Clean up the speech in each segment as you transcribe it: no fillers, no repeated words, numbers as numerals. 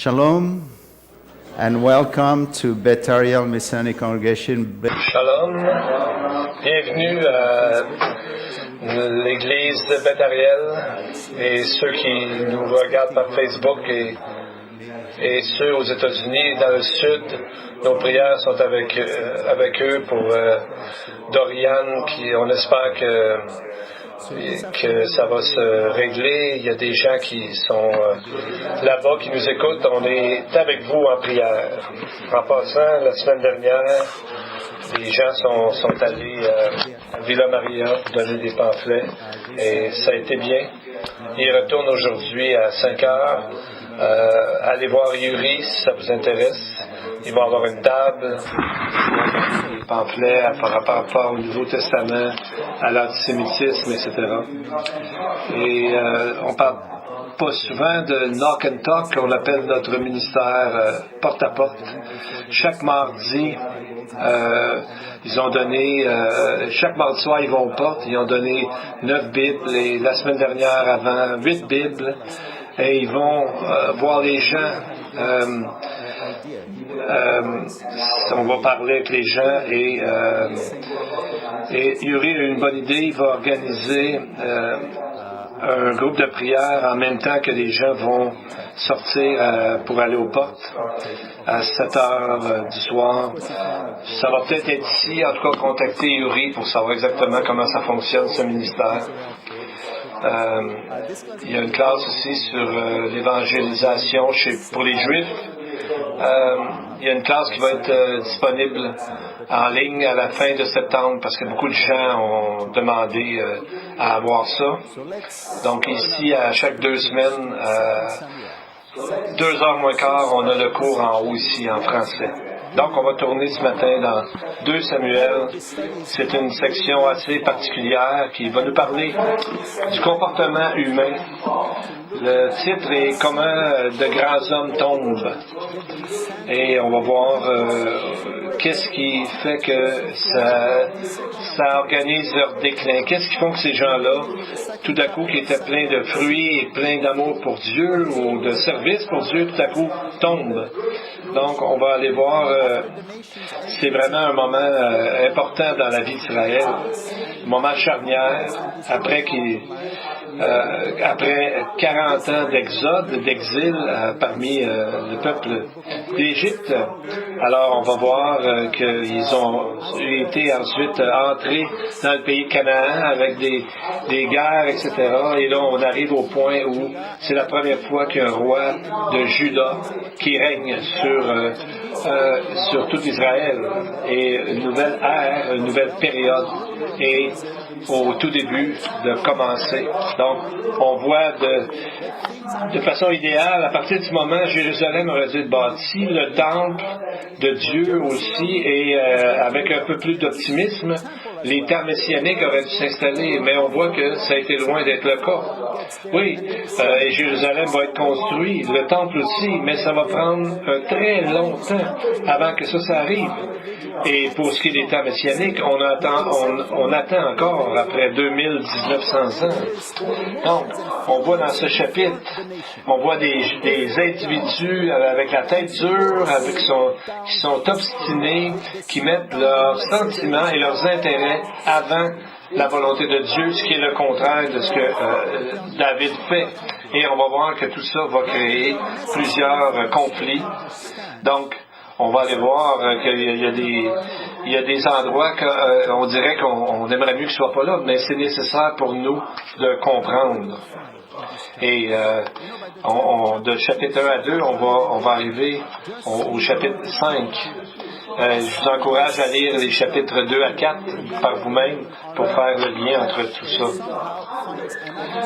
Shalom and welcome to Beth Ariel Messianic Congregation. Shalom, bienvenue à l'église de Beth Ariel et ceux qui nous regardent par Facebook et ceux aux États-Unis dans le sud. Nos prières sont avec eux pour Dorian, qui on espère que ça va se régler. Il y a des gens qui sont là-bas, qui nous écoutent. On est avec vous en prière. En passant, la semaine dernière, les gens sont allés à Villa Maria donner des pamphlets et ça a été bien. Ils retournent aujourd'hui à 5 heures. Allez voir Yuri si ça vous intéresse. Ils vont avoir une table, des pamphlets par rapport au Nouveau Testament, à l'antisémitisme, etc. Et on parle pas souvent de Knock and Talk, qu'on appelle notre ministère porte-à-porte. Chaque mardi, ils ont donné, chaque mardi soir, ils vont aux portes, ils ont donné 9 Bibles, et la semaine dernière, avant, 8 Bibles, et ils vont voir les gens. On va parler avec les gens et Yuri a une bonne idée. Il va organiser un groupe de prière en même temps que les gens vont sortir pour aller aux portes à 7 heures du soir. Ça va peut-être être ici. En tout cas, contacter Yuri pour savoir exactement comment ça fonctionne, ce ministère. Il y a une classe aussi sur l'évangélisation pour les Juifs. Il y a une classe qui va être disponible en ligne à la fin de septembre parce que beaucoup de gens ont demandé à avoir ça. Donc ici, à chaque 2 semaines, 2h moins quart, on a le cours en haut ici en français. Donc, on va tourner ce matin dans 2 Samuel. C'est une section assez particulière qui va nous parler du comportement humain. Le titre est « Comment de grands hommes tombent ». Et on va voir qu'est-ce qui fait que ça organise leur déclin. Qu'est-ce qui fait que ces gens-là, tout à coup, qui étaient pleins de fruits et pleins d'amour pour Dieu ou de service pour Dieu, tout à coup, tombent. Donc, on va aller voir, c'est vraiment un moment important dans la vie d'Israël, un moment charnière, après 40 ans d'exil parmi le peuple d'Égypte. Alors, on va voir qu'ils ont été ensuite entrés dans le pays de Canaan avec des guerres, etc. Et là, on arrive au point où c'est la première fois qu'il y a un roi de Juda qui règne sur tout Israël. Et une nouvelle ère, une nouvelle période est au tout début de commencer. Donc, on voit de façon idéale, à partir du moment où Jérusalem aurait dû être bâti, le temple de Dieu aussi, et avec un peu plus d'optimisme, les terres messianiques auraient dû s'installer, mais on voit que ça a été loin d'être le cas. Oui, et Jérusalem va être construit, le temple aussi, mais ça va prendre très longtemps avant que ça arrive. Et pour ce qui est des terres messianiques, on attend encore après 1900 ans. Donc, on voit dans ce chapitre, on voit des individus avec la tête dure, qui sont obstinés, qui mettent leurs sentiments et leurs intérêts avant la volonté de Dieu, ce qui est le contraire de ce que David fait. Et on va voir que tout ça va créer plusieurs conflits. Donc, on va aller voir qu'il y a des endroits qu'on dirait qu'on aimerait mieux qu'ils ne soient pas là, mais c'est nécessaire pour nous de comprendre. Et de chapitre 1 à 2, on va arriver au chapitre 5. Je vous encourage à lire les chapitres 2 à 4 par vous-même pour faire le lien entre tout ça.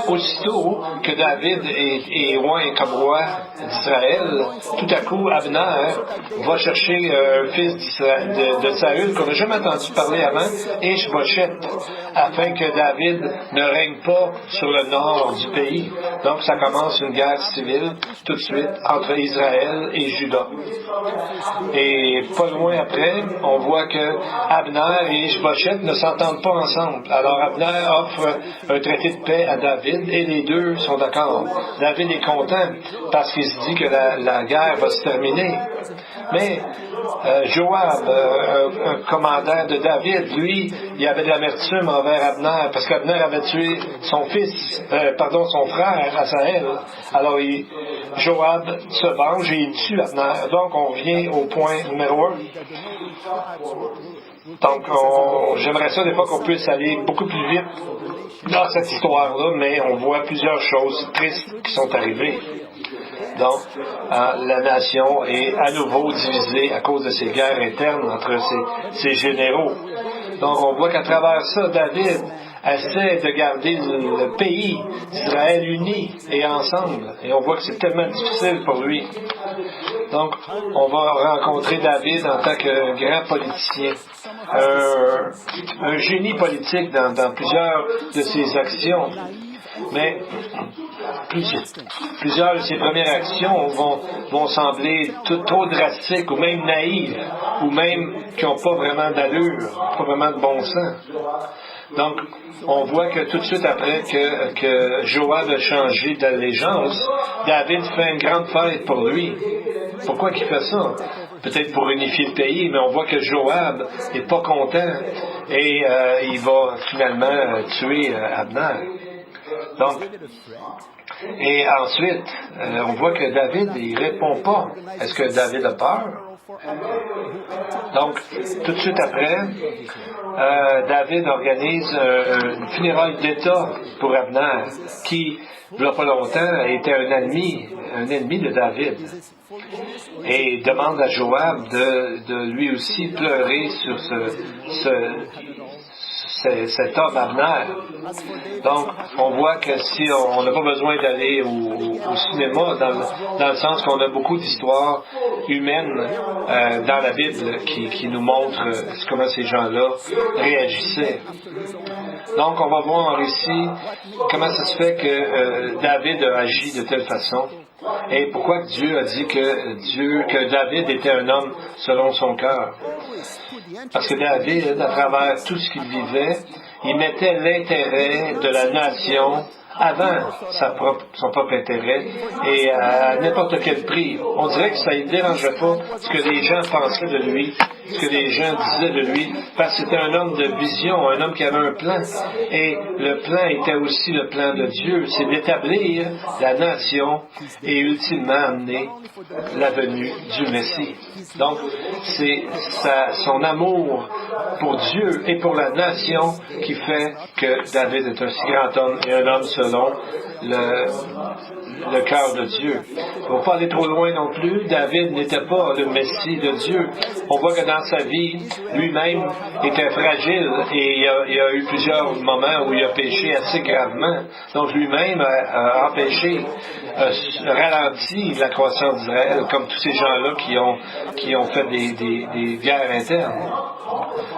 Aussitôt que David est oint comme roi d'Israël, tout à coup, Abner va chercher un fils de Saül qu'on n'a jamais entendu parler avant, Ishbosheth, afin que David ne règne pas sur le nord du pays. Donc, ça commence une guerre civile tout de suite entre Israël et Juda. Et pas loin après, on voit que Abner et Ishbosheth ne s'entendent pas ensemble. Alors Abner offre un traité de paix à David et les deux sont d'accord. David est content parce qu'il se dit que la guerre va se terminer. Mais Joab, un commandant de David, lui, il avait de l'amertume envers Abner parce qu'Abner avait tué son frère Asaël. Alors Joab se venge et il tue Abner. Donc on revient au point numéro 1. Donc j'aimerais ça des fois qu'on puisse aller beaucoup plus vite dans cette histoire-là, mais on voit plusieurs choses tristes qui sont arrivées. Donc, la nation est à nouveau divisée à cause de ces guerres internes entre ces généraux. Donc, on voit qu'à travers ça, David essaie de garder le pays d'Israël uni et ensemble. Et on voit que c'est tellement difficile pour lui. Donc, on va rencontrer David en tant que grand politicien. Un génie politique dans plusieurs de ses actions. Mais plusieurs de ses premières actions vont sembler trop drastiques ou même naïves, ou même qui n'ont pas vraiment d'allure, pas vraiment de bon sens. Donc, on voit que tout de suite après que Joab a changé d'allégeance, David fait une grande fête pour lui. Pourquoi il fait ça? Peut-être pour unifier le pays, mais on voit que Joab n'est pas content et il va finalement tuer Abner. Donc, et ensuite, on voit que David, il répond pas. Est-ce que David a peur? Donc, tout de suite après, David organise une funéraille d'État pour Abner, qui, il n'y a pas longtemps, était un ennemi de David. Et demande à Joab de lui aussi pleurer sur cet homme Abner. Donc, on voit que si on n'a pas besoin d'aller au cinéma, dans le sens qu'on a beaucoup d'histoires humaines dans la Bible qui nous montrent comment ces gens-là réagissaient. Donc, on va voir ici comment ça se fait que David a agi de telle façon. Et pourquoi Dieu a dit que David était un homme selon son cœur? Parce que David, à travers tout ce qu'il vivait, il mettait l'intérêt de la nation avant son propre intérêt et à n'importe quel prix. On dirait que ça ne dérangeait pas ce que les gens pensaient de lui, ce que les gens disaient de lui, parce que c'était un homme de vision, un homme qui avait un plan. Et le plan était aussi le plan de Dieu, c'est d'établir la nation et ultimement amener la venue du Messie. Donc, c'est son amour pour Dieu et pour la nation qui fait que David est un si grand homme et un homme selon le cœur de Dieu. Il ne faut pas aller trop loin non plus. David n'était pas le Messie de Dieu. On voit que dans sa vie, lui-même était fragile et il y a eu plusieurs moments où il a péché assez gravement. Donc lui-même a empêché, ralenti la croissance d'Israël, comme tous ces gens-là qui ont fait des guerres internes.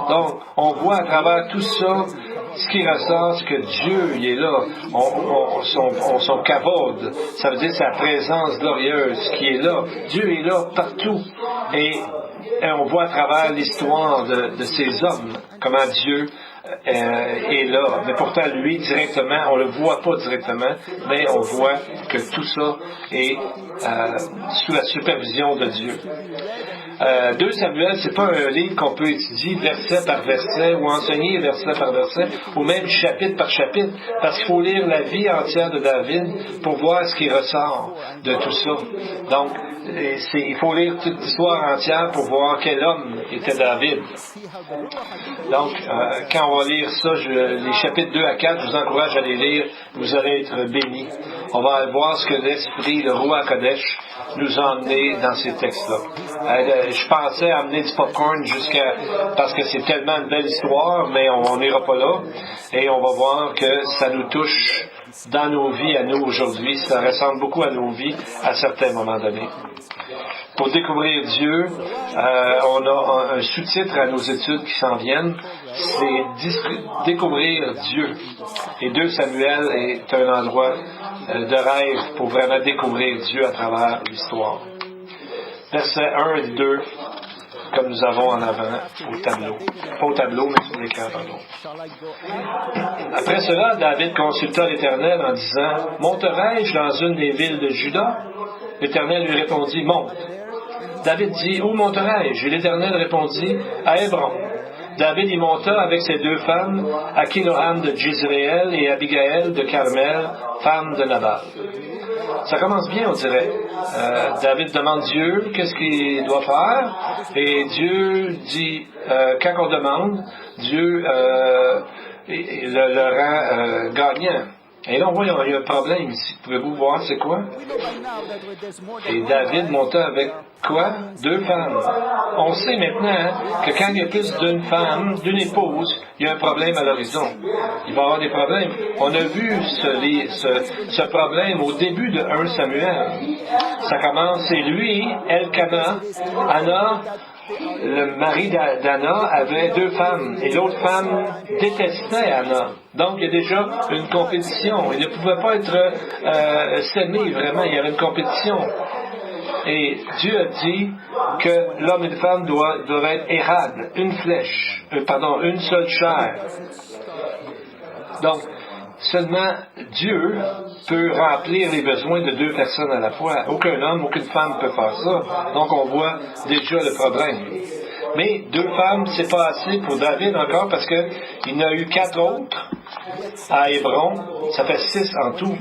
Donc, on voit à travers tout ça, ce qui ressort, c'est que Dieu, il est là. Son kavod, ça veut dire sa présence glorieuse qui est là. Dieu est là partout. Et on voit à travers l'histoire de ces hommes, comment Dieu est là. Mais pourtant, lui, directement, on ne le voit pas directement, mais on voit que tout ça est sous la supervision de Dieu. 2 Samuel, c'est pas un livre qu'on peut étudier verset par verset ou enseigner verset par verset ou même chapitre par chapitre, parce qu'il faut lire la vie entière de David pour voir ce qui ressort de tout ça. Donc, il faut lire toute l'histoire entière pour voir quel homme était David. Donc, quand on va lire ça, les chapitres 2 à 4, je vous encourage à les lire, vous allez être bénis. On va voir ce que l'Esprit, le Roi Kodesh, nous a emmené dans ces textes-là. Je pensais amener du popcorn parce que c'est tellement une belle histoire, mais on n'ira pas là. Et on va voir que ça nous touche dans nos vies à nous aujourd'hui. Ça ressemble beaucoup à nos vies à certains moments donnés. Pour découvrir Dieu, on a un sous-titre à nos études qui s'en viennent, c'est découvrir Dieu. Et 2 Samuel est un endroit de rêve pour vraiment découvrir Dieu à travers l'histoire. Versets 1 et 2. comme nous avons en avant au tableau. Pas au tableau, mais sur l'écran, pardon. Après cela, David consulta l'Éternel en disant, « Monterai-je dans une des villes de Juda? » L'Éternel lui répondit, « Monte. » David dit, « Où monterai-je? » Et l'Éternel répondit, « À Hébron. » David y monta avec ses deux femmes, Akinoam de Jezréel et Abigaël de Carmel, femme de Nabal. Ça commence bien, on dirait. David demande Dieu qu'est-ce qu'il doit faire, et Dieu dit, quand on demande, Dieu le rend gagnant. Et là, on voit, il y a un problème ici. Pouvez-vous voir c'est quoi? Et David monta avec quoi? Deux femmes. On sait maintenant que quand il y a plus d'une femme, d'une épouse, il y a un problème à l'horizon. Il va y avoir des problèmes. On a vu ce problème au début de 1 Samuel. Ça commence, c'est lui, Elkana, Anna, le mari d'Anna avait deux femmes et l'autre femme détestait Anna. Donc il y a déjà une compétition. Il ne pouvait pas être s'aimer vraiment, il y avait une compétition. Et Dieu a dit que l'homme et la femme doivent être érad, une flèche, une seule chair. Donc, seulement Dieu peut remplir les besoins de deux personnes à la fois. Aucun homme, aucune femme peut faire ça. Donc on voit déjà le problème. Mais deux femmes, c'est pas assez pour David encore parce qu'il en a eu 4 autres à Hébron. Ça fait 6 en tout.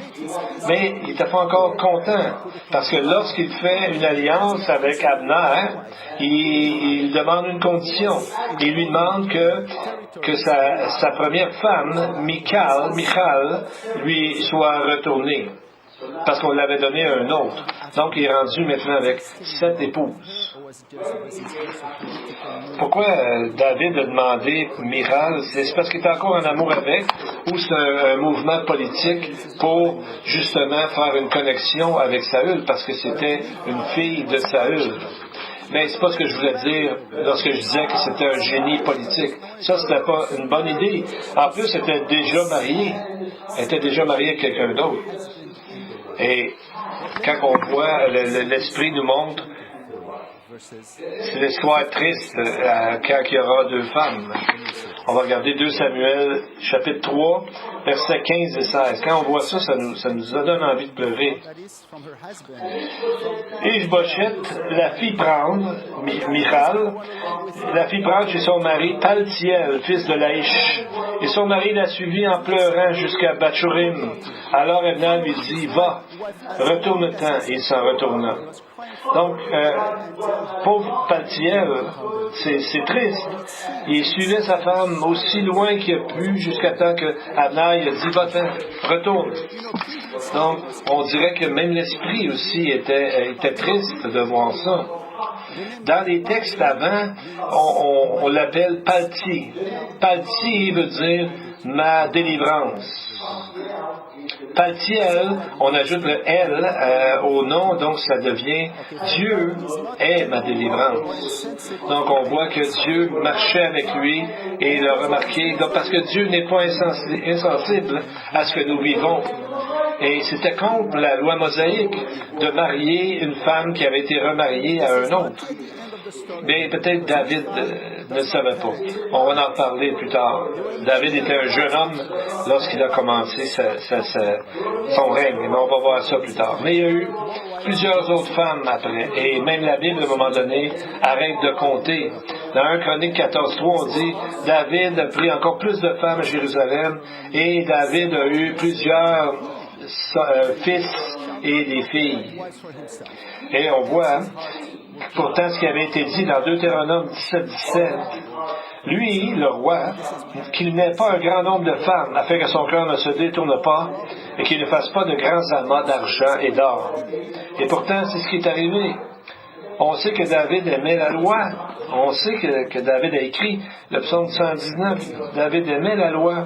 Mais il n'était pas encore content parce que lorsqu'il fait une alliance avec Abner, il demande une condition. Il lui demande que sa première femme, Michal, lui soit retournée. Parce qu'on l'avait donné à un autre. Donc, il est rendu maintenant avec 7 épouses. Pourquoi David a demandé Michal? C'est parce qu'il est encore en amour avec, ou c'est un mouvement politique pour justement faire une connexion avec Saül, parce que c'était une fille de Saül. Mais c'est pas ce que je voulais dire lorsque je disais que c'était un génie politique. Ça, c'était pas une bonne idée. En plus, elle était déjà mariée. Elle était déjà mariée avec quelqu'un d'autre. Et quand on voit, l'Esprit nous montre, c'est l'histoire triste quand il y aura deux femmes. On va regarder 2 Samuel, chapitre 3, versets 15 et 16. Quand on voit ça, ça nous donne envie de pleurer. Ishbosheth la fit prendre, Michal, la fit prendre chez son mari Paltiel, fils de Laïch. Et son mari la suivit en pleurant jusqu'à Batchurim. Alors Abner lui dit, va, retourne-t'en. Et il s'en retourna. Donc, pauvre Paltiel, c'est triste. Il suivait sa femme aussi loin qu'il a pu jusqu'à temps que Abner a dit, va-t'en, retourne. Donc, on dirait que même l'esprit aussi était triste de voir ça. Dans les textes avant, on l'appelle Palti. Palti veut dire ma délivrance. Paltiel, on ajoute le L au nom, donc ça devient Dieu est ma délivrance. Donc on voit que Dieu marchait avec lui et il a remarqué, donc, parce que Dieu n'est pas insensible à ce que nous vivons. Et c'était contre la loi mosaïque de marier une femme qui avait été remariée à un autre. Mais peut-être David ne savait pas. On va en parler plus tard. David était un jeune homme lorsqu'il a commencé son règne. Mais on va voir ça plus tard. Mais il y a eu plusieurs autres femmes après. Et même la Bible, à un moment donné, arrête de compter. Dans 1 Chronique 14.3, on dit « David a pris encore plus de femmes à Jérusalem et David a eu plusieurs fils et des filles. » Et on voit pourtant ce qui avait été dit dans Deutéronome 17, lui, le roi, qu'il n'ait pas un grand nombre de femmes, afin que son cœur ne se détourne pas et qu'il ne fasse pas de grands amas d'argent et d'or. Et pourtant, c'est ce qui est arrivé. On sait que David aimait la loi. On sait que David a écrit le psaume 119. David aimait la loi.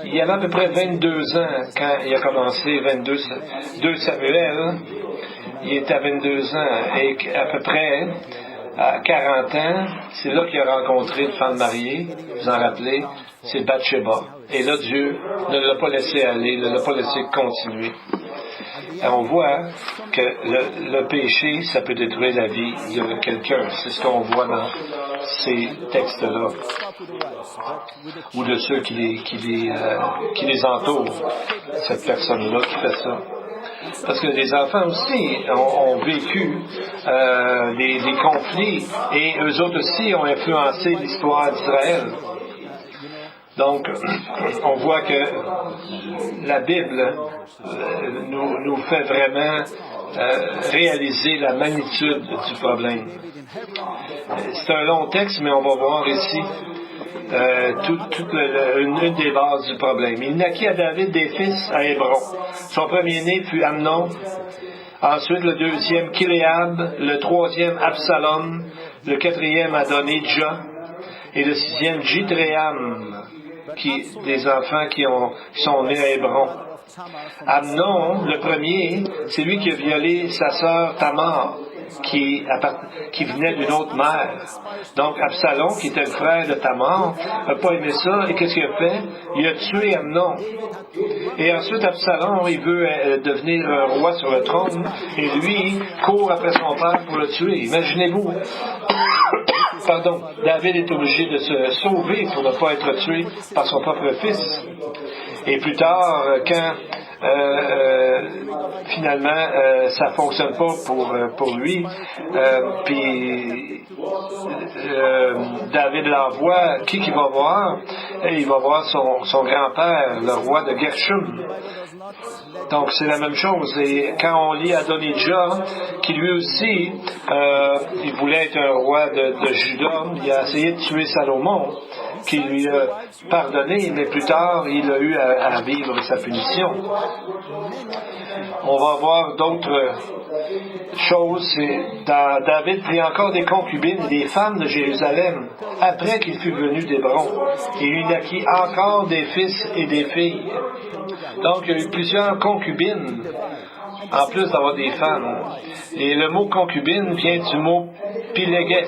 Il avait à peu près 22 ans quand il a commencé 2 Samuel. Il était à 22 ans et à peu près à 40 ans, c'est là qu'il a rencontré une femme mariée, vous en rappelez, c'est Bathsheba. Et là, Dieu ne l'a pas laissé aller, ne l'a pas laissé continuer. on voit que le péché, ça peut détruire la vie de quelqu'un. C'est ce qu'on voit dans ces textes-là, ou de ceux qui les entourent, cette personne-là qui fait ça. Parce que les enfants aussi ont vécu des conflits, et eux autres aussi ont influencé l'histoire d'Israël. Donc, on voit que la Bible nous fait vraiment réaliser la magnitude du problème. C'est un long texte, mais on va voir ici une des bases du problème. Il naquit à David des fils à Hébron. Son premier-né fut Amnon, ensuite le deuxième Kiléab, le troisième Absalom, le quatrième Adonijah et le sixième Jithréam, des enfants qui sont nés à Hébron. Amnon, le premier, c'est lui qui a violé sa sœur Tamar, qui venait d'une autre mère. Donc Absalom, qui était le frère de Tamar, n'a pas aimé ça, et qu'est-ce qu'il a fait? Il a tué Amnon. Et ensuite Absalom, il veut devenir roi sur le trône, et lui court après son père pour le tuer. Imaginez-vous, David est obligé de se sauver pour ne pas être tué par son propre fils. Et plus tard, quand finalement ça fonctionne pas pour lui, puis David l'envoie, qui va voir? Il va voir son grand-père, le roi de Gershom. Donc c'est la même chose. Et quand on lit Adonijah, qui lui aussi il voulait être un roi de Juda, il a essayé de tuer Salomon, qui lui a pardonné, mais plus tard il a eu à vivre sa punition. On va voir d'autres choses. David prit encore des concubines et des femmes de Jérusalem après qu'il fut venu d'Hébron, et il naquit encore des fils et des filles. Donc il y a eu plusieurs concubines, en plus d'avoir des femmes. Et le mot concubine vient du mot piléges,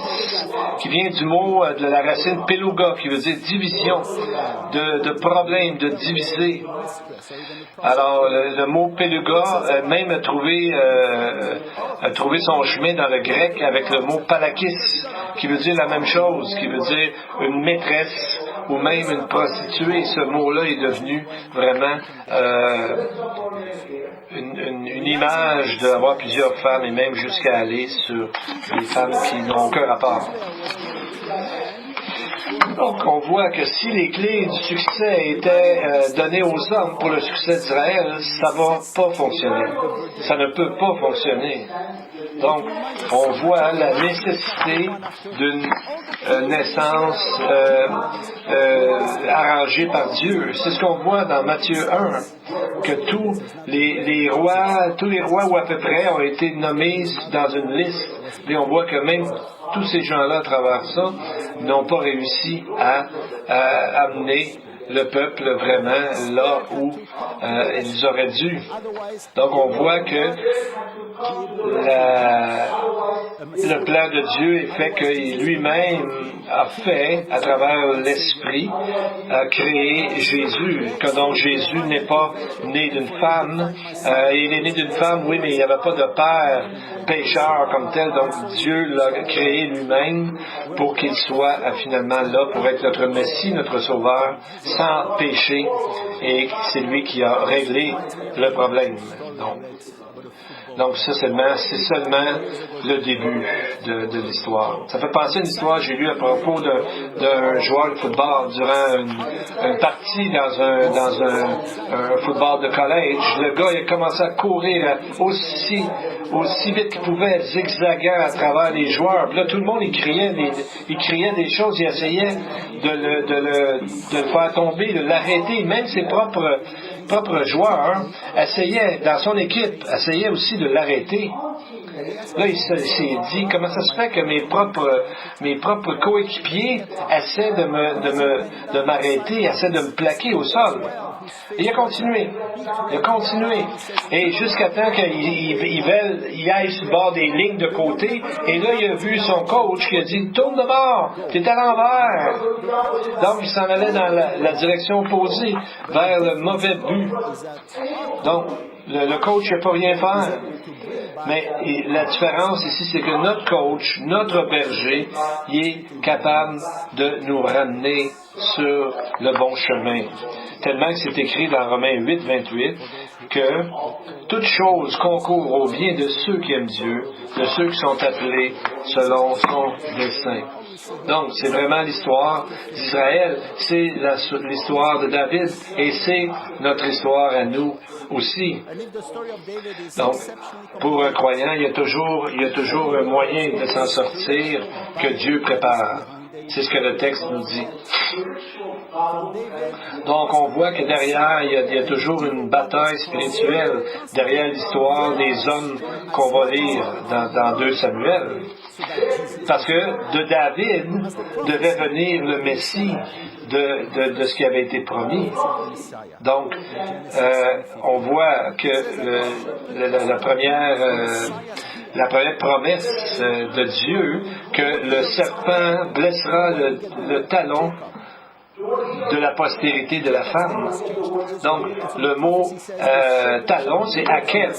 qui vient du mot de la racine peluga, qui veut dire division, de problème, de diviser. Alors, le mot peluga même a trouvé son chemin dans le grec avec le mot palakis, qui veut dire la même chose, qui veut dire une maîtresse ou même une prostituée. Ce mot-là est devenu vraiment une image d'avoir plusieurs femmes, et même jusqu'à aller sur les femmes qui n'ont aucun rapport. Donc, on voit que si les clés du succès étaient données aux hommes pour le succès d'Israël, ça ne va pas fonctionner. Ça ne peut pas fonctionner. Donc, on voit la nécessité d'une naissance arrangée par Dieu. C'est ce qu'on voit dans Matthieu 1, que tous les rois ou à peu près ont été nommés dans une liste. Et on voit que même tous ces gens-là, à travers ça, n'ont pas réussi à amener le peuple vraiment là où ils auraient dû. Donc on voit que le plan de Dieu est fait qu'il lui-même a fait, à travers l'Esprit, a créé Jésus. Que donc Jésus n'est pas né d'une femme. Il est né d'une femme, oui, mais il n'y avait pas de père pécheur comme tel. Donc Dieu l'a créé lui-même pour qu'il soit finalement là pour être notre Messie, notre Sauveur, sans péché. Et c'est lui qui a réglé le problème. Donc c'est seulement le début de l'histoire. Ça fait penser à une histoire que j'ai lue à propos d'un joueur de football durant une partie dans un football de collège. Le gars il a commencé à courir aussi vite qu'il pouvait, zigzaguant à travers les joueurs. Puis là, tout le monde il criait des choses, il essayait de le faire tomber, de l'arrêter. Même ses propres joueurs essayaient, dans son équipe, essayaient aussi de l'arrêter. Là, il s'est dit, comment ça se fait que mes propres coéquipiers essaient de m'arrêter, essaient de me plaquer au sol. Et il a continué. Et jusqu'à temps qu'il aille sur le bord des lignes de côté, et là, il a vu son coach qui a dit, tourne de bord, t'es à l'envers. Donc, il s'en allait dans la direction opposée, vers le mauvais but. Donc, le coach ne peut pas rien faire. Mais la différence ici, c'est que notre coach, notre berger, il est capable de nous ramener sur le bon chemin. Tellement que c'est écrit dans Romains 8, 28, que toute chose concourt au bien de ceux qui aiment Dieu, de ceux qui sont appelés selon son dessein. Donc, c'est vraiment l'histoire d'Israël, c'est l'histoire de David, et c'est notre histoire à nous aussi. Donc, pour un croyant, il y a toujours un moyen de s'en sortir que Dieu prépare. C'est ce que le texte nous dit. Donc, on voit que derrière, il y a toujours une bataille spirituelle derrière l'histoire des hommes qu'on va lire dans 2 Samuel. Parce que de David devait venir le Messie de ce qui avait été promis. Donc, on voit que la première promesse de Dieu, que le serpent blessera le talon de la postérité de la femme. Donc, le mot talon, c'est Akeb,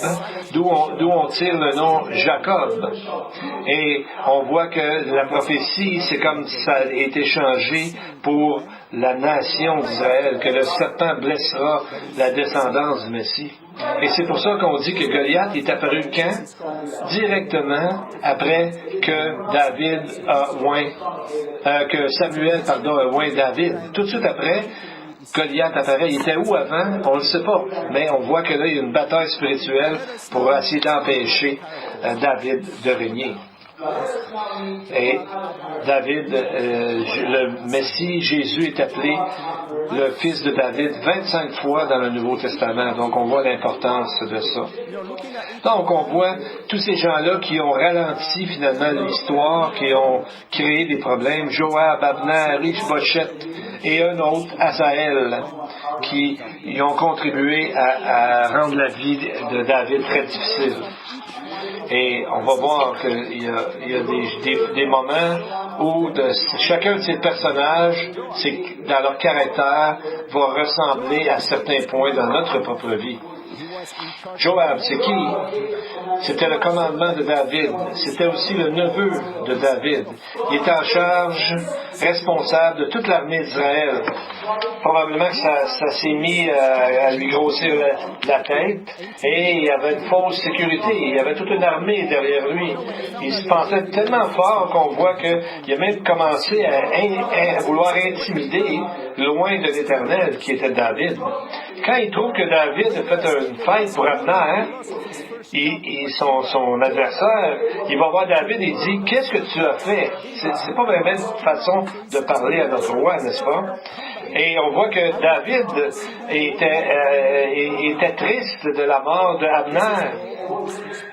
d'où on tire le nom Jacob. Et on voit que la prophétie, c'est comme ça a été changé pour la nation d'Israël, que le serpent blessera la descendance du Messie. Et c'est pour ça qu'on dit que Goliath est apparu quand? Directement après que David que Samuel, a oint David. Tout de suite après, Goliath apparaît. Il était où avant? On ne le sait pas. Mais on voit que là, il y a une bataille spirituelle pour essayer d'empêcher David de régner. Et David, le Messie, Jésus est appelé le fils de David 25 fois dans le Nouveau Testament. Donc on voit l'importance de ça. Donc on voit tous ces gens-là qui ont ralenti finalement l'histoire, qui ont créé des problèmes. Joab, Abner, Ishbosheth et un autre, Asaël, qui y ont contribué à rendre la vie de David très difficile. Et on va voir qu'il y a des moments où chacun de ces personnages, dans leur caractère, va ressembler à certains points dans notre propre vie. Joab, c'est qui? C'était le commandement de David. C'était aussi le neveu de David. Il était en charge, responsable de toute l'armée d'Israël. Probablement que ça s'est mis à lui grossir la tête, et il y avait une fausse sécurité. Il y avait toute une armée derrière lui. Il se pensait tellement fort qu'on voit qu'il a même commencé à vouloir intimider loin de l'Éternel, qui était David. Quand il trouve que David a fait une fête pour Abner, son adversaire, il va voir David et il dit « Qu'est-ce que tu as fait? » C'est pas vraiment une façon de parler à notre roi, n'est-ce pas? Et on voit que David était triste de la mort d'Abner.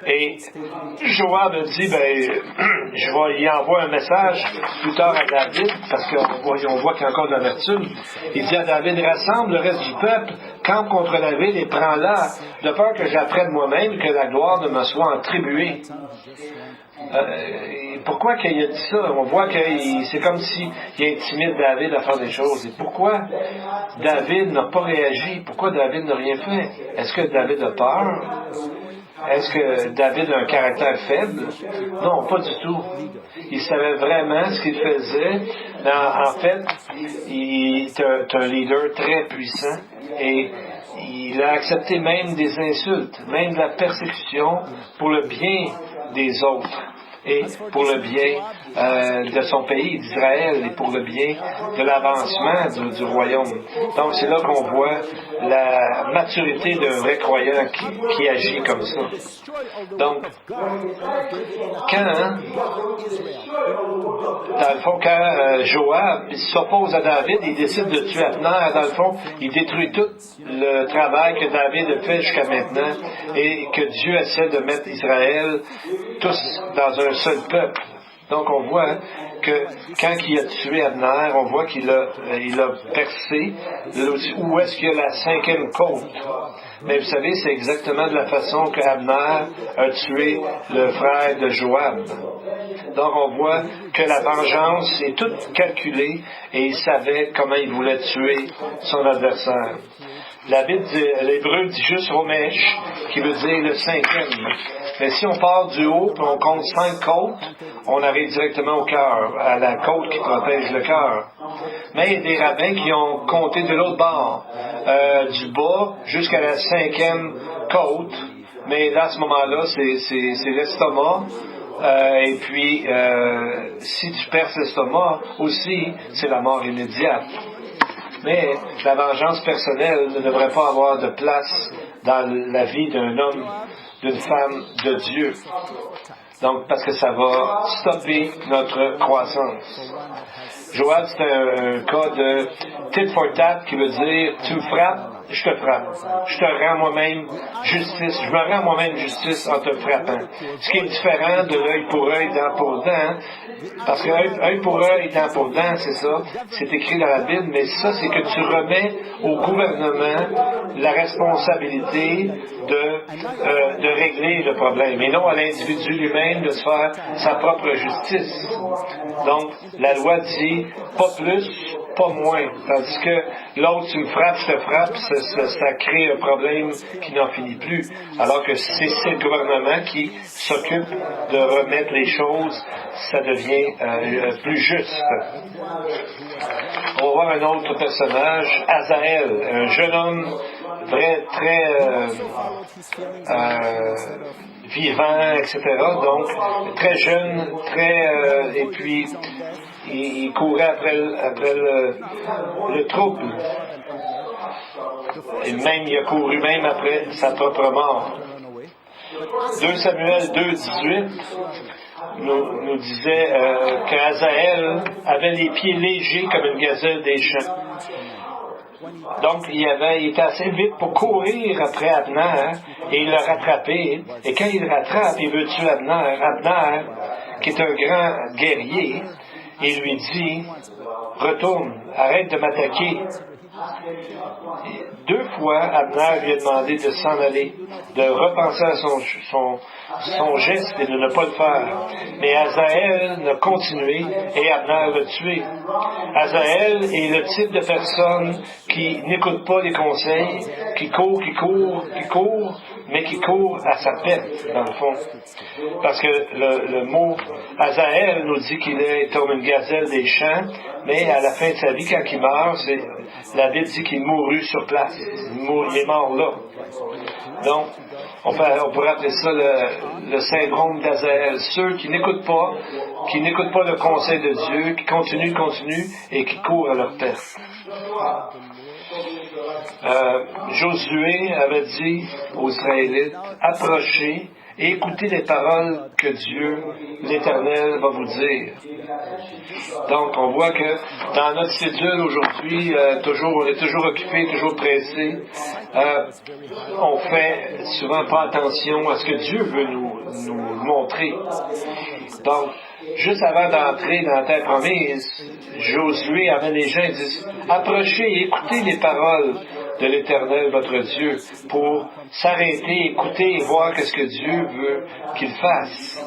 Et Joab dit, il envoie un message plus tard à David, parce qu'on voit qu'il y a encore de l'amertume. Il dit à David, rassemble le reste du peuple, campe contre la ville et prends-la, de peur que j'apprenne moi-même que la gloire ne me soit attribuée. Pourquoi qu'il a dit ça? On voit que c'est comme s'il intimide David à faire des choses. Et pourquoi David n'a pas réagi? Pourquoi David n'a rien fait? Est-ce que David a peur? Est-ce que David a un caractère faible? Non, pas du tout. Il savait vraiment ce qu'il faisait. En fait, il est un leader très puissant et il a accepté même des insultes, même de la persécution pour le bien des autres et pour le bien de son pays, d'Israël, et pour le bien de l'avancement du royaume. Donc c'est là qu'on voit la maturité d'un vrai croyant qui agit comme ça. Donc, quand Joab s'oppose à David, il décide de tuer Abner, dans le fond, il détruit tout le travail que David a fait jusqu'à maintenant et que Dieu essaie de mettre Israël tous dans un seul peuple. Donc on voit que quand il a tué Abner, on voit qu'il a percé où est-ce qu'il y a la 5e côte. Mais vous savez, c'est exactement de la façon que Abner a tué le frère de Joab. Donc on voit que la vengeance est toute calculée et il savait comment il voulait tuer son adversaire. La Bible dit, l'hébreu dit juste Romesh, qui veut dire le cinquième. Mais si on part du haut et on compte 5 côtes, on arrive directement au cœur, à la côte qui protège le cœur. Mais il y a des rabbins qui ont compté de l'autre bord, du bas jusqu'à la 5e côte. Mais là, à ce moment-là, c'est l'estomac. Et puis, si tu perces l'estomac aussi, c'est la mort immédiate. Mais la vengeance personnelle ne devrait pas avoir de place dans la vie d'un homme, d'une femme de Dieu. Donc, parce que ça va stopper notre croissance. Joab, c'est un cas de tit for tat qui veut dire tu me frappes, je te frappe. Je te rends moi-même justice. Je me rends moi-même justice en te frappant. Ce qui est différent de l'œil pour œil, dent pour dent. Parce que œil pour œil, dent pour dent, c'est ça. C'est écrit dans la Bible, mais ça, c'est que tu remets au gouvernement la responsabilité de régler le problème. Et non à l'individu lui-même de se faire sa propre justice. Donc, la loi dit pas plus, pas moins. Tandis que l'autre, tu me frappes, je te frappe, ça crée un problème qui n'en finit plus. Alors que c'est le gouvernement qui s'occupe de remettre les choses, ça devient plus juste. On va voir un autre personnage, Azaël, un jeune homme très vivant, etc. Donc, très jeune, et puis il courait après le trouble. Et même, il a couru même après sa propre mort. 2 Samuel 2,18 nous disait qu'Azaël avait les pieds légers comme une gazelle des champs. Donc, il était assez vite pour courir après Abner et il l'a rattrapé. Et quand il le rattrape, il veut tuer Abner. Abner, qui est un grand guerrier, il lui dit « Retourne, arrête de m'attaquer. » 2 fois, Abner lui a demandé de s'en aller, de repenser à son geste et de ne pas le faire. Mais Azaël a continué et Abner l'a tué. Azaël est le type de personne qui n'écoute pas les conseils, qui court, mais qui court à sa perte, dans le fond. Parce que le mot Azaël nous dit qu'il est comme une gazelle des champs, mais à la fin de sa vie, quand il meurt, la Bible dit qu'il mourut sur place. Il est mort là. Donc, on pourrait appeler ça le syndrome d'Azaël. Ceux qui n'écoutent pas le conseil de Dieu, qui continuent et qui courent à leur perte. Josué avait dit aux Israélites, approchez et écoutez les paroles que Dieu, l'Éternel, va vous dire. Donc, on voit que dans notre cédule aujourd'hui, on est toujours occupé, toujours pressé. On fait souvent pas attention à ce que Dieu veut nous montrer. Donc, juste avant d'entrer dans la terre promise, Josué avait les gens, ils disent, approchez et écoutez les paroles de l'Éternel, votre Dieu, pour s'arrêter, écouter et voir qu'est-ce que Dieu veut qu'il fasse.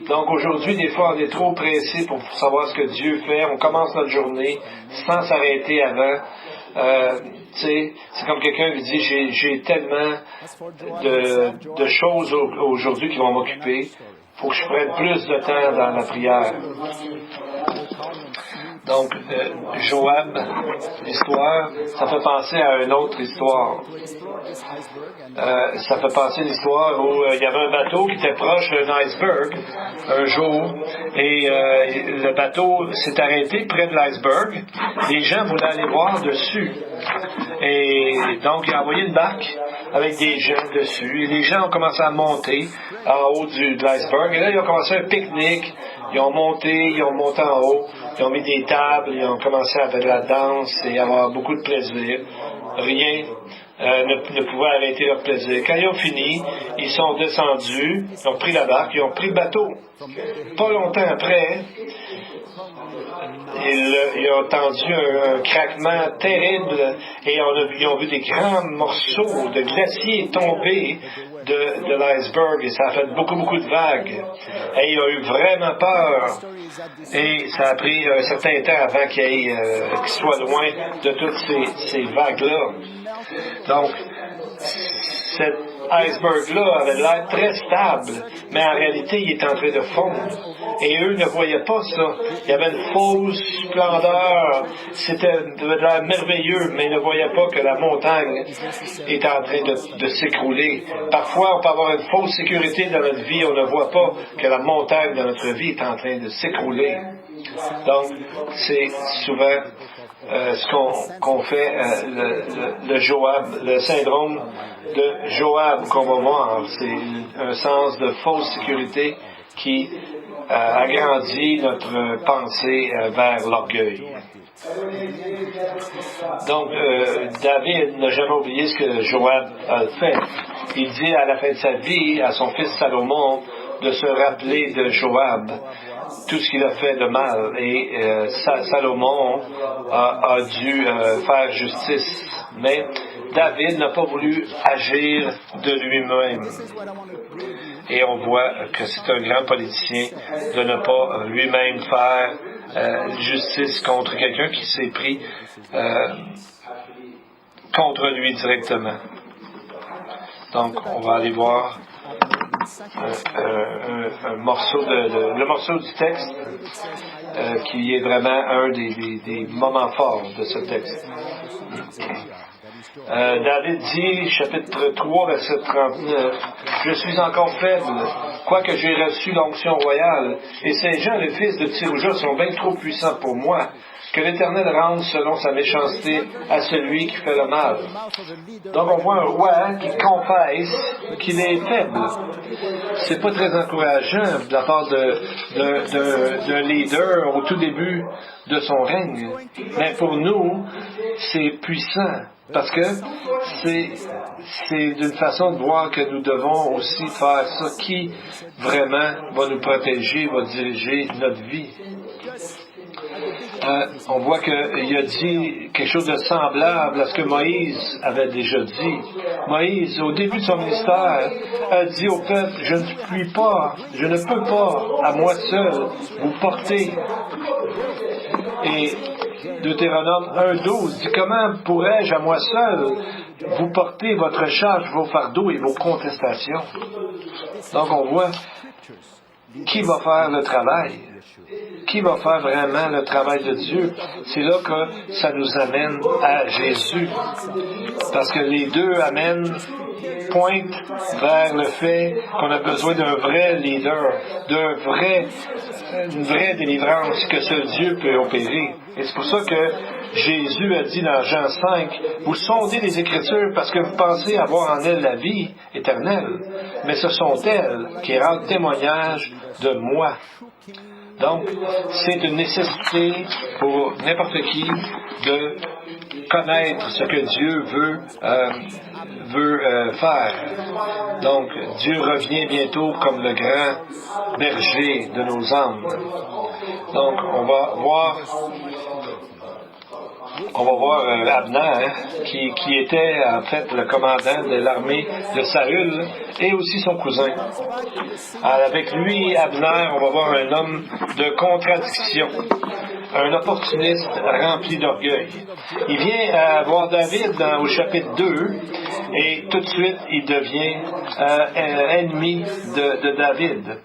Donc aujourd'hui, des fois, on est trop pressé pour savoir ce que Dieu fait. On commence notre journée sans s'arrêter avant. C'est comme quelqu'un qui dit, j'ai tellement de choses aujourd'hui qui vont m'occuper. Il faut que je prenne plus de temps dans la prière. Donc, Joab, l'histoire, ça fait penser à une autre histoire. Ça fait penser à une histoire où il y avait un bateau qui était proche d'un iceberg un jour, et le bateau s'est arrêté près de l'iceberg. Les gens voulaient aller voir dessus. Et donc, il a envoyé une barque avec des gens dessus, et les gens ont commencé à monter en haut de l'iceberg, et là, ils ont commencé un pique-nique. Ils ont monté en haut, ils ont mis des tables, ils ont commencé à faire de la danse et avoir beaucoup de plaisir. Rien ne pouvait arrêter leur plaisir. Quand ils ont fini, ils sont descendus, ils ont pris la barque, ils ont pris le bateau. Pas longtemps après, ils ont entendu un craquement terrible et ils ont vu des grands morceaux de glacier tomber de l'iceberg et ça a fait beaucoup, beaucoup de vagues. Et ils ont eu vraiment peur. Et ça a pris un certain temps avant qu'ils soient loin de toutes ces vagues-là. Donc, cet iceberg-là avait l'air très stable, mais en réalité, il est en train de fondre. Et eux ne voyaient pas ça. Il y avait une fausse splendeur. C'était de l'air merveilleux, mais ils ne voyaient pas que la montagne est en train de s'écrouler. Parfois, on peut avoir une fausse sécurité dans notre vie. On ne voit pas que la montagne de notre vie est en train de s'écrouler. Donc, c'est souvent ce qu'on fait, le Joab, le syndrome de Joab qu'on va voir. C'est un sens de fausse sécurité qui agrandit notre pensée vers l'orgueil. Donc, David n'a jamais oublié ce que Joab a fait. Il dit à la fin de sa vie à son fils Salomon de se rappeler de Joab, tout ce qu'il a fait de mal. Et Salomon a dû faire justice. Mais David n'a pas voulu agir de lui-même. Et on voit que c'est un grand politicien de ne pas lui-même faire justice contre quelqu'un qui s'est pris contre lui directement. Donc, on va aller voir un morceau le morceau du texte qui est vraiment un des moments forts de ce texte. David dit, chapitre 3, verset 39, « Je suis encore faible, quoique j'ai reçu l'onction royale, et Saint-Jean, le fils de Tsérouja, sont bien trop puissants pour moi. Que l'Éternel rende selon sa méchanceté à celui qui fait le mal. » Donc on voit un roi qui confesse qu'il est faible. C'est pas très encourageant de la part d'un leader au tout début de son règne. Mais pour nous, c'est puissant. Parce que c'est d'une façon de voir que nous devons aussi faire ça. Qui vraiment va nous protéger, va diriger notre vie? On voit qu'il a dit quelque chose de semblable à ce que Moïse avait déjà dit. Moïse, au début de son ministère, a dit au peuple, je ne peux pas, à moi seul, vous porter. Et Deutéronome 1,12 dit, comment pourrais-je à moi seul vous porter votre charge, vos fardeaux et vos contestations? Donc on voit qui va faire le travail. Qui va faire vraiment le travail de Dieu? C'est là que ça nous amène à Jésus. Parce que les deux pointent vers le fait qu'on a besoin d'un vrai leader, une vraie délivrance que seul Dieu peut opérer. Et c'est pour ça que Jésus a dit dans Jean 5, « Vous sondez les Écritures parce que vous pensez avoir en elles la vie éternelle, mais ce sont elles qui rendent témoignage de moi. » Donc, c'est une nécessité pour n'importe qui de connaître ce que Dieu veut faire. Donc, Dieu revient bientôt comme le grand berger de nos âmes. Donc, on va voir Abner, qui était en fait le commandant de l'armée de Saül et aussi son cousin. Alors, avec lui, Abner, on va voir un homme de contradiction, un opportuniste rempli d'orgueil. Il vient voir David au chapitre 2 et tout de suite, il devient ennemi de David.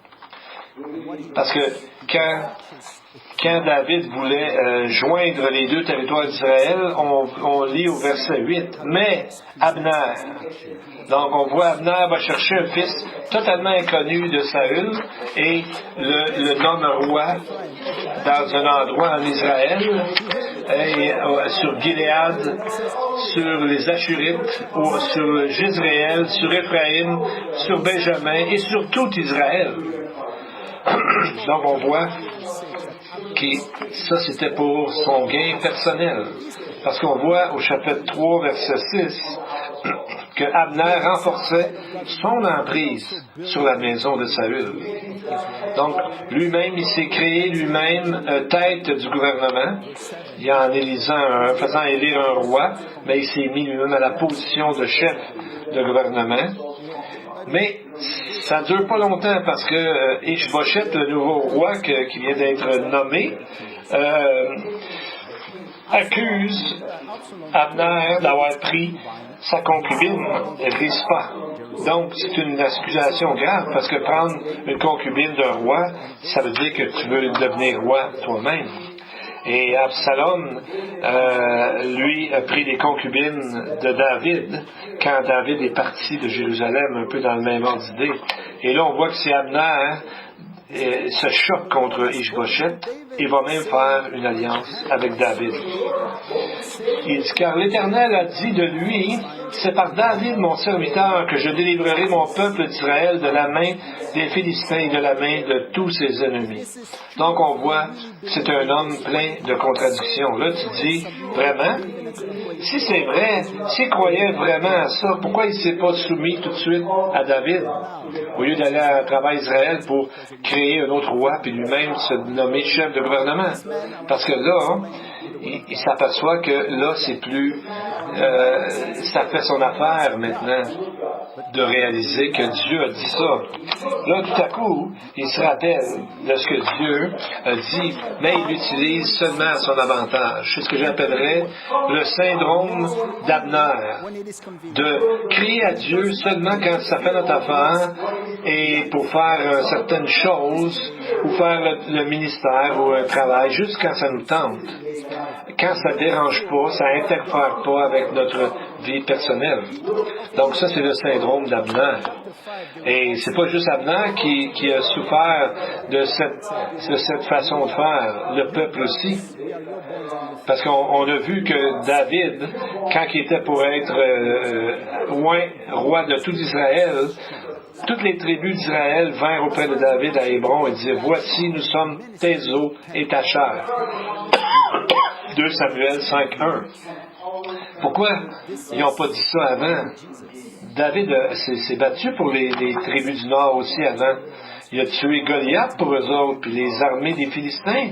Parce que quand David voulait joindre les deux territoires d'Israël, on lit au verset 8, mais Abner. Donc on voit Abner va chercher un fils totalement inconnu de Saül et le nomme roi dans un endroit en Israël, et, sur Gilead, sur les Ashurites, sur Jezréel, sur Éphraïm, sur Benjamin et sur tout Israël. Donc on voit que ça c'était pour son gain personnel. Parce qu'on voit au chapitre 3, verset 6, que Abner renforçait son emprise sur la maison de Saül. Donc, lui-même, il s'est créé lui-même tête du gouvernement, faisant élire un roi, mais il s'est mis lui-même à la position de chef de gouvernement. Mais ça ne dure pas longtemps parce que Ish-Bosheth, le nouveau roi qui vient d'être nommé, accuse Abner d'avoir pris sa concubine, Rispa. Donc, c'est une accusation grave parce que prendre une concubine d'un roi, ça veut dire que tu veux devenir roi toi-même. Et Absalom, lui, a pris les concubines de David quand David est parti de Jérusalem, un peu dans le même ordre d'idée. Et là, on voit que c'est Abner se choque contre Ish-Bosheth et va même faire une alliance avec David. Il dit, car l'Éternel a dit de lui, c'est par David mon serviteur que je délivrerai mon peuple d'Israël de la main des Philistins et de la main de tous ses ennemis. Donc on voit que c'est un homme plein de contradictions. Là tu dis, vraiment? Si c'est vrai, s'il croyait vraiment à ça, pourquoi il ne s'est pas soumis tout de suite à David, au lieu d'aller à travers Israël pour créer un autre roi, puis lui-même se nommer chef de gouvernement? Parce que là, il s'aperçoit que là, c'est plus... ça fait son affaire maintenant de réaliser que Dieu a dit ça. Là, tout à coup, il se rappelle de ce que Dieu a dit, mais il l'utilise seulement à son avantage. C'est ce que j'appellerais le syndrome d'Abner, de crier à Dieu seulement quand ça fait notre affaire et pour faire certaines choses ou faire le ministère ou un travail, juste quand ça nous tente. Quand ça ne dérange pas, ça n'interfère pas avec notre vie personnelle. Donc ça, c'est le syndrome d'Abner. Et c'est pas juste Abner qui a souffert de cette façon de faire, le peuple aussi. Parce qu'on a vu que David, quand il était pour être roi de tout Israël, toutes les tribus d'Israël vinrent auprès de David à Hébron et disaient, voici, nous sommes tes os et ta chair. 2 Samuel 5.1. Pourquoi ils n'ont pas dit ça avant? David s'est battu pour les tribus du Nord aussi avant. Il a tué Goliath pour eux autres, puis les armées des Philistins.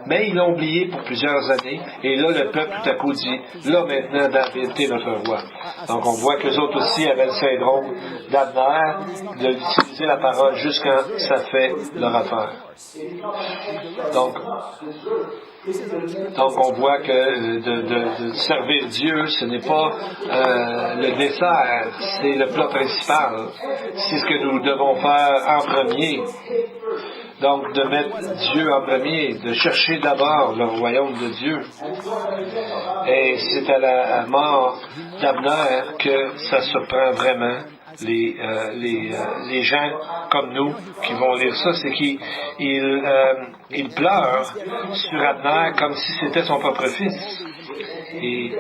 Mais ils l'ont oublié pour plusieurs années. Et là, le peuple tout à coup dit, là maintenant, David, t'es notre roi. Donc on voit que les autres aussi avaient le syndrome d'Abner, d'utiliser la parole juste quand ça fait leur affaire. Donc on voit que de servir Dieu, ce n'est pas le dessert, c'est le plat principal. C'est ce que nous devons faire en premier. Donc, de mettre Dieu en premier, de chercher d'abord le royaume de Dieu. Et c'est à la mort d'Abner que ça surprend vraiment les gens comme nous qui vont lire ça, c'est qu'ils pleurent sur Abner comme si c'était son propre fils. Et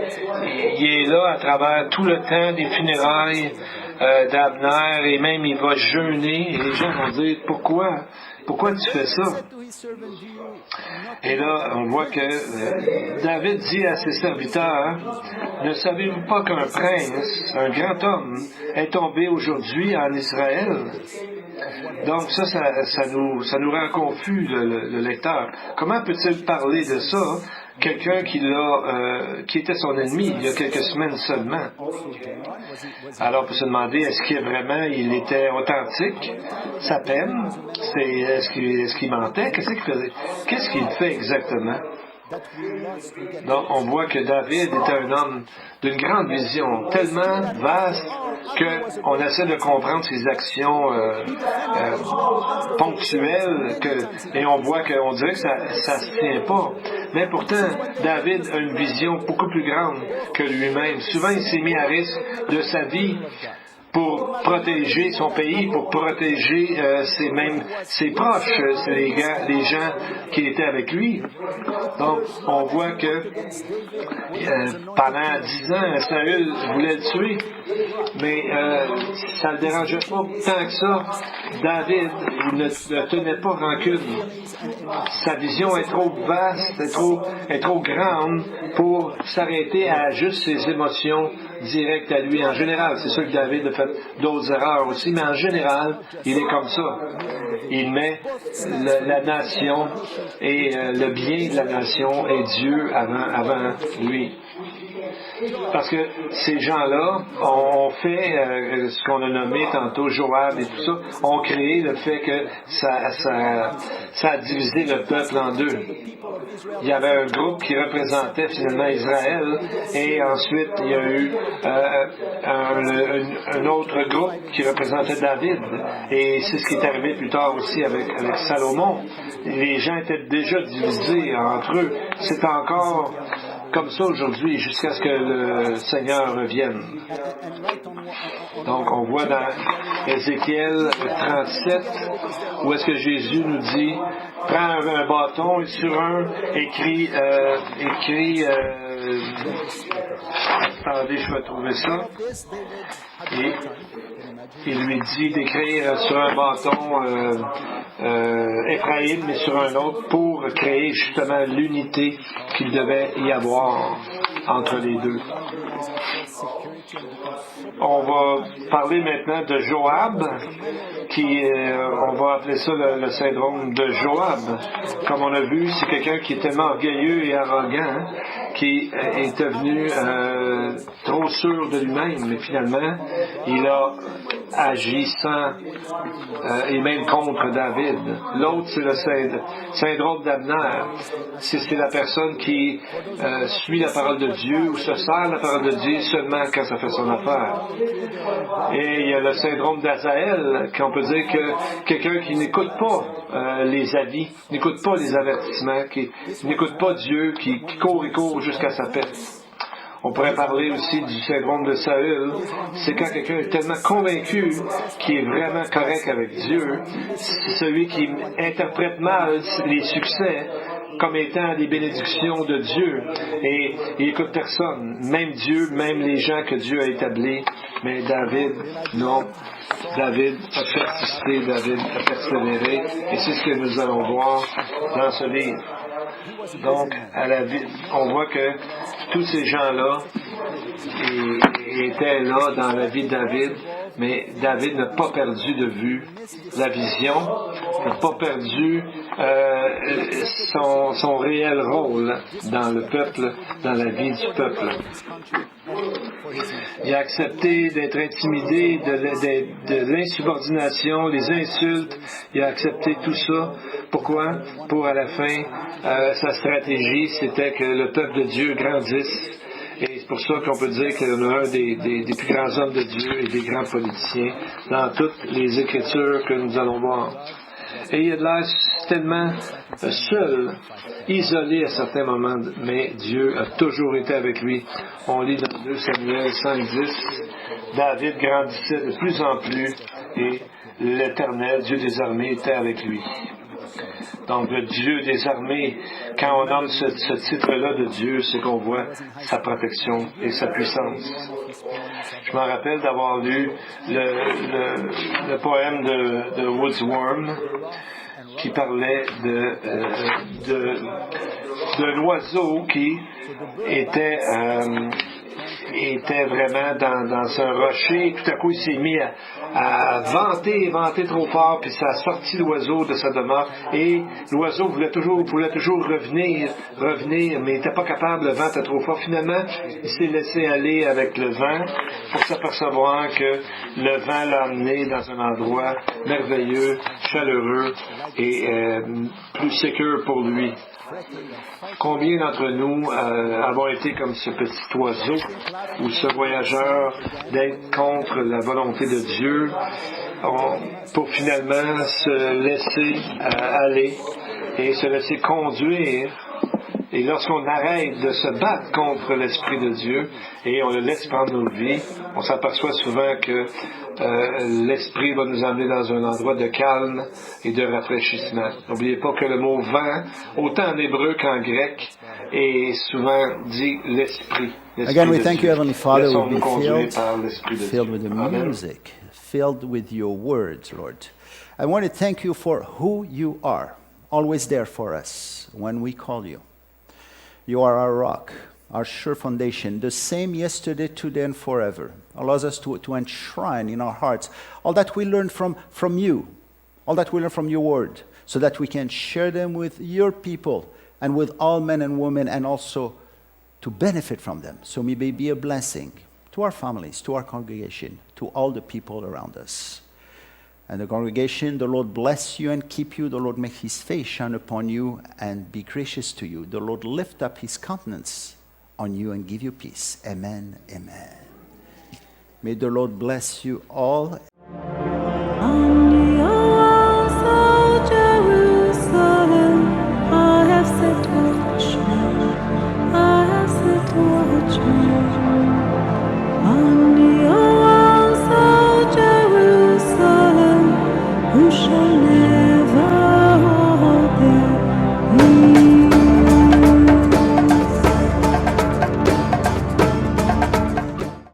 il est là à travers tout le temps des funérailles d'Abner, et même il va jeûner, et les gens vont dire, pourquoi tu fais ça? Et là, on voit que David dit à ses serviteurs, ne savez-vous pas qu'un prince, un grand homme, est tombé aujourd'hui en Israël? Donc ça nous rend confus, le lecteur. Comment peut-il parler de ça, quelqu'un qui était son ennemi il y a quelques semaines seulement? Alors on peut se demander, il était authentique? Sa peine? Est-ce qu'il mentait? Qu'est-ce qu'il faisait? Qu'est-ce qu'il fait exactement? Donc, on voit que David était un homme d'une grande vision, tellement vaste qu'on essaie de comprendre ses actions ponctuelles, et on voit qu'on dirait que ça ne se tient pas. Mais pourtant, David a une vision beaucoup plus grande que lui-même. Souvent, il s'est mis à risque de sa vie pour protéger son pays, pour protéger ses proches, les gens qui étaient avec lui. Donc, on voit que pendant 10 ans, Saül voulait le tuer, mais ça ne le dérangeait pas tant que ça. David ne tenait pas rancune. Sa vision est trop vaste, est trop grande pour s'arrêter à juste ses émotions directes à lui. En général, c'est sûr que David a fait d'autres erreurs aussi, mais en général, il est comme ça. Il met la nation et le bien de la nation et Dieu avant lui. Parce que ces gens-là ont fait ce qu'on a nommé tantôt Joab et tout ça, ont créé le fait que ça a divisé le peuple en deux. Il y avait un groupe qui représentait finalement Israël et ensuite il y a eu un autre groupe qui représentait David. Et c'est ce qui est arrivé plus tard aussi avec Salomon. Les gens étaient déjà divisés entre eux. C'est encore comme ça aujourd'hui, jusqu'à ce que le Seigneur revienne. Donc, on voit dans Ézéchiel 37, où est-ce que Jésus nous dit, prends un bâton et sur écrit, attendez, je vais trouver ça. Et il lui dit d'écrire sur un bâton Éphraïm, mais sur un autre, pour créer justement l'unité qu'il devait y avoir entre les deux. On va parler maintenant de Joab, on va appeler ça le syndrome de Joab. Comme on a vu, c'est quelqu'un qui est tellement orgueilleux et arrogant, qui est devenu trop sûr de lui-même, mais finalement, il a agi sans et même contre David. L'autre, c'est le syndrome d'Abner. C'est la personne qui suit la parole de Dieu ou se sert la parole de Dieu seulement quand ça fait son affaire. Et il y a le syndrome d'Azaël, qu'on peut dire que quelqu'un qui n'écoute pas les avis, n'écoute pas les avertissements, qui n'écoute pas Dieu, qui court et court jusqu'à sa perte. On pourrait parler aussi du syndrome de Saül. C'est quand quelqu'un est tellement convaincu qu'il est vraiment correct avec Dieu, c'est celui qui interprète mal les succès comme étant des bénédictions de Dieu. Et il n'écoute personne, même Dieu, même les gens que Dieu a établis. Mais David, non. David a persisté, David a persévéré, et c'est ce que nous allons voir dans ce livre. Donc, on voit que tous ces gens-là étaient là dans la vie de David, mais David n'a pas perdu de vue la vision, n'a pas perdu son réel rôle dans le peuple, dans la vie du peuple. Il a accepté d'être intimidé, de l'insubordination, les insultes. Il a accepté tout ça. Pourquoi? Pour à la fin, sa stratégie, c'était que le peuple de Dieu grandisse. Et c'est pour ça qu'on peut dire qu'il y en a un des plus grands hommes de Dieu et des grands politiciens dans toutes les Écritures que nous allons voir. Et il a de l'air tellement seul, isolé à certains moments, mais Dieu a toujours été avec lui. On lit dans 2 Samuel 5:10, David grandissait de plus en plus et l'Éternel, Dieu des armées, était avec lui. Donc, le Dieu des armées, quand on nomme ce titre-là de Dieu, c'est qu'on voit sa protection et sa puissance. Je me rappelle d'avoir lu le poème de Wordsworth qui parlait d'un oiseau qui était vraiment dans un rocher. Tout à coup, il s'est mis à vanter trop fort, puis ça a sorti l'oiseau de sa demeure. Et l'oiseau voulait toujours revenir, mais il n'était pas capable, le vent était trop fort. Finalement, il s'est laissé aller avec le vent pour s'apercevoir que le vent l'a amené dans un endroit merveilleux, chaleureux et plus sécure pour lui. Combien d'entre nous avons été comme ce petit oiseau ou ce voyageur d'être contre la volonté de Dieu pour finalement se laisser aller et se laisser conduire Et lorsqu'on arrête de se battre contre l'Esprit de Dieu et on le laisse prendre nos vies, on s'aperçoit souvent que l'Esprit va nous emmener dans un endroit de calme et de rafraîchissement. N'oubliez pas que le mot vent, autant en hébreu qu'en grec, est souvent dit l'Esprit. Again, we thank you, Heavenly Father, we'll Laissons-nous be conduire par l'Esprit de filled Dieu. with the Amen. music, filled with your words, Lord. I want to thank you for who you are, always there for us when we call you. You are our rock, our sure foundation, the same yesterday, today, and forever. Allows us to enshrine in our hearts all that we learn from you, all that we learn from your word, so that we can share them with your people and with all men and women, and also to benefit from them. So may they be a blessing to our families, to our congregation, to all the people around us. And the congregation, the Lord bless you and keep you. The Lord make his face shine upon you and be gracious to you. The Lord lift up his countenance on you and give you peace. Amen, amen. May the Lord bless you all.